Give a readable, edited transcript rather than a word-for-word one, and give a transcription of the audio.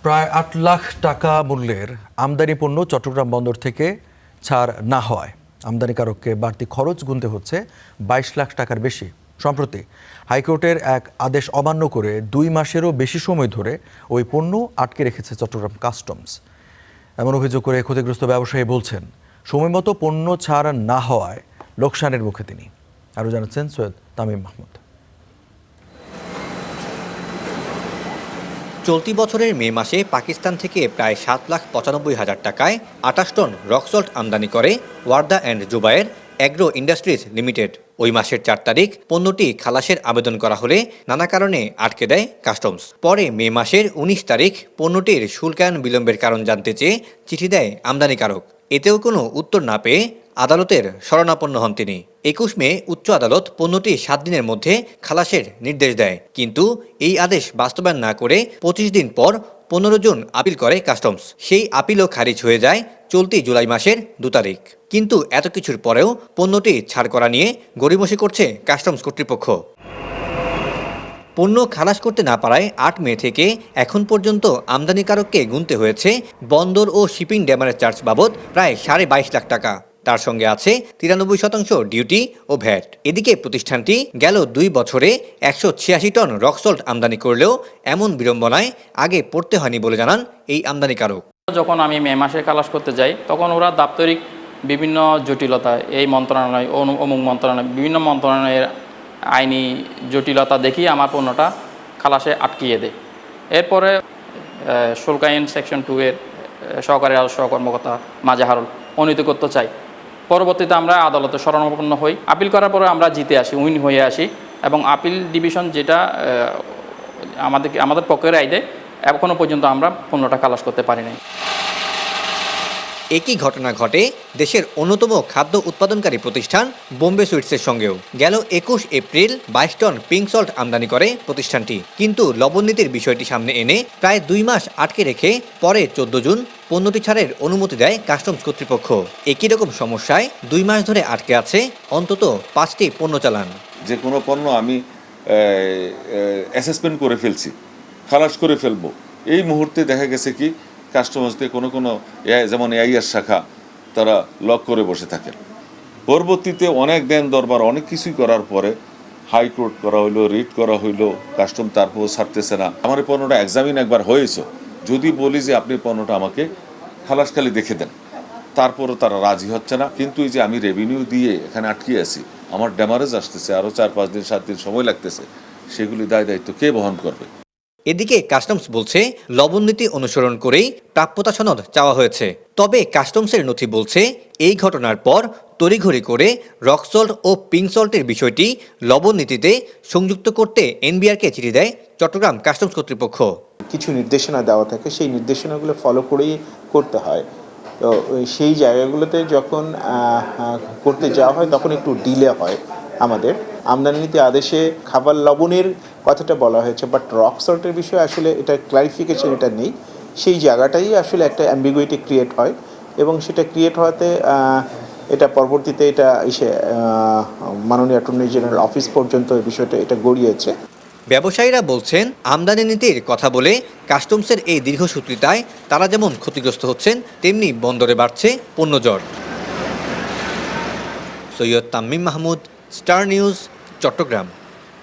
প্রায় ৮ লাখ টাকা মূল্যের আমদানি পণ্য চট্টগ্রাম বন্দর থেকে ছাড় না হওয়ায় আমদানিকারককে বাড়তি খরচ গুনতে হচ্ছে ২২ লাখ টাকার বেশি। সম্প্রতি হাইকোর্টের এক আদেশ অমান্য করে ২ মাসেরও বেশি সময় ধরে ওই পণ্য আটকে রেখেছে চট্টগ্রাম কাস্টমস। এমন অভিযোগ করে ক্ষতিগ্রস্ত ব্যবসায়ী বলছেন, সময়মতো পণ্য ছাড় না হওয়ায় লোকসানের মুখে তিনি। আরও জানাচ্ছেন সৈয়দ তামিম মাহমুদ। চলতি বছরের মে মাসে পাকিস্তান থেকে প্রায় ৭,৯৫,০০০ টাকায় ২৮ টন রক সল্ট আমদানি করে Warda and Zubayer agro industries limited. ওই মাসের ৪ তারিখ পণ্যটি খালাসের আবেদন করা হলে নানা কারণে আটকে দেয় কাস্টমস। পরে মে মাসের ১৯ তারিখ পণ্যটির শুল্কায়ন বিলম্বের কারণ জানতে চেয়ে চিঠি দেয় আমদানিকারক। এতেও কোনো উত্তর না পেয়ে আদালতের শরণাপন্ন হন তিনি। ২১ মে উচ্চ আদালত পণ্যটি ৭ দিনের মধ্যে খালাসের নির্দেশ দেয়, কিন্তু এই আদেশ বাস্তবায়ন না করে ২৫ দিন পর ১৫ জন আপিল করে কাস্টমস। সেই আপিলও খারিজ হয়ে যায় চলতি জুলাই মাসের ২ তারিখ। কিন্তু এত কিছুর পরেও পণ্যটি ছাড় করা নিয়ে গড়িমসি করছে কাস্টমস কর্তৃপক্ষ। পণ্য খালাস করতে না পারায় ৮ মে থেকে এখন পর্যন্ত আমদানিকারককে গুনতে হয়েছে বন্দর ও শিপিং ড্যামারেজ চার্জ বাবদ প্রায় ২২.৫ লাখ টাকা। তার সঙ্গে আছে ৯৩% ডিউটি ও ভ্যাট। এদিকে প্রতিষ্ঠানটি গেল ২ বছরে ১৮৬ টন রক সল্ট আমদানি করলেও এমন বিড়ম্বনায় আগে পড়তে হয়নি বলে জানান এই আমদানিকারক। যখন আমি মে মাসে খালাস করতে যাই, তখন ওরা দাপ্তরিক বিভিন্ন জটিলতা, এই মন্ত্রণালয় অমুক মন্ত্রণালয়, বিভিন্ন মন্ত্রণালয়ের আইনি জটিলতা দেখিয়ে আমার পণ্যটা খালাসে আটকিয়ে দেয়। এরপরে শুল্কায়ন সেকশন 2 এর সহকারী রাজস্ব কর্মকর্তা মাজাহারুল উন্নীত করতে চাই। পরবর্তীতে আমরা আদালতে শরণাপন্ন হই। আপিল করার পরে আমরা জিতে আসি, উইন হয়ে আসি, এবং আপিল ডিভিশন যেটা আমাদের পক্ষে রায় দেয়, এখনও পর্যন্ত আমরা পণ্যটা খালাস করতে পারি নাই। একই ঘটনা ঘটে দেশের অন্যতম খাদ্য উৎপাদনকারী প্রতিষ্ঠান বোম্বে সুইটসের সঙ্গেও। গেল ২১ এপ্রিল ২২ টন পিঙ্ক সল্ট আমদানি করে প্রতিষ্ঠানটি, কিন্তু লবণ নীতির বিষয়টি সামনে এনে প্রায় ২ মাস আটকে রেখে পরে ১৪ জুন পণ্যটি ছাড়ের অনুমতি দেয় কাস্টমস কর্তৃপক্ষ। একই রকম সমস্যায় ২ মাস ধরে আটকে আছে অন্তত ৫টি পণ্য চালান। যে কোনো পণ্য আমি অ্যাসেসমেন্ট করে ফেলছি, খালাস করে ফেলবো, এই মুহূর্তে দেখা গেছে কি কাস্টমার্সদের কোনো যেমন এআইআর শাখা তারা লক করে বসে থাকে। পরবর্তীতে অনেক দেন দরবার অনেক কিছুই করার পরে হাইকোর্ট করা হইলো, রিট করা হইলো, কাস্টম তারপর ছাড়তেছে না। আমার এই পণ্যটা এক্সামিন একবার হয়েছে, যদি বলি যে আপনি পণ্যটা আমাকে খালাসখালি দেখে দেন, তারপরও তারা রাজি হচ্ছে না। কিন্তু এই যে আমি রেভিনিউ দিয়ে এখানে আটকে আছি, আমার ড্যামারেজ আসতেছে, আরও ৪-৫ দিন ৭ দিন সময় লাগতেছে, সেগুলি দায়িত্ব কে বহন করবে? এদিকে কাস্টমস বলছে লবণ নীতি অনুসরণ করেই প্রাপ্যতা সনদ চাওয়া হয়েছে। তবে কাস্টমসের নথি বলছে এই ঘটনার পর তড়িঘড়ি করে রক সল্ট ও পিঙ্ক সল্টের বিষয়টি লবণ নীতিতে সংযুক্ত করতে এনবিআরকে চিঠি দেয় চট্টগ্রাম কাস্টমস কর্তৃপক্ষ। কিছু নির্দেশনা দেওয়া থাকে, সেই নির্দেশনাগুলো ফলো করেই করতে হয়। তো সেই জায়গাগুলোতে যখন করতে যাওয়া হয় তখন একটু ডিলে হয়। আমাদের আমদানি নীতি আদেশে খাবার লবণের কথাটা বলা হয়েছে, বাট রক সল্টের বিষয়ে আসলে এটা ক্লারিফিকেশন এটা নেই। সেই জায়গাটাই আসলে একটা অ্যাম্বিগুইটি ক্রিয়েট হয়, এবং সেটা ক্রিয়েট হওয়াতে এটা পরবর্তীতে এটা এসে মাননীয় অ্যাটর্নি জেনারেল অফিস পর্যন্ত এই বিষয়টা এটা গড়িয়েছে। ব্যবসায়ীরা বলছেন আমদানি নীতির কথা বলে কাস্টমসের এই দীর্ঘসূত্রিতায় তারা যেমন ক্ষতিগ্রস্ত হচ্ছেন, তেমনি বন্দরে বাড়ছে পণ্যজট। Syed Tamim Mahmud, Star News, Chittagong.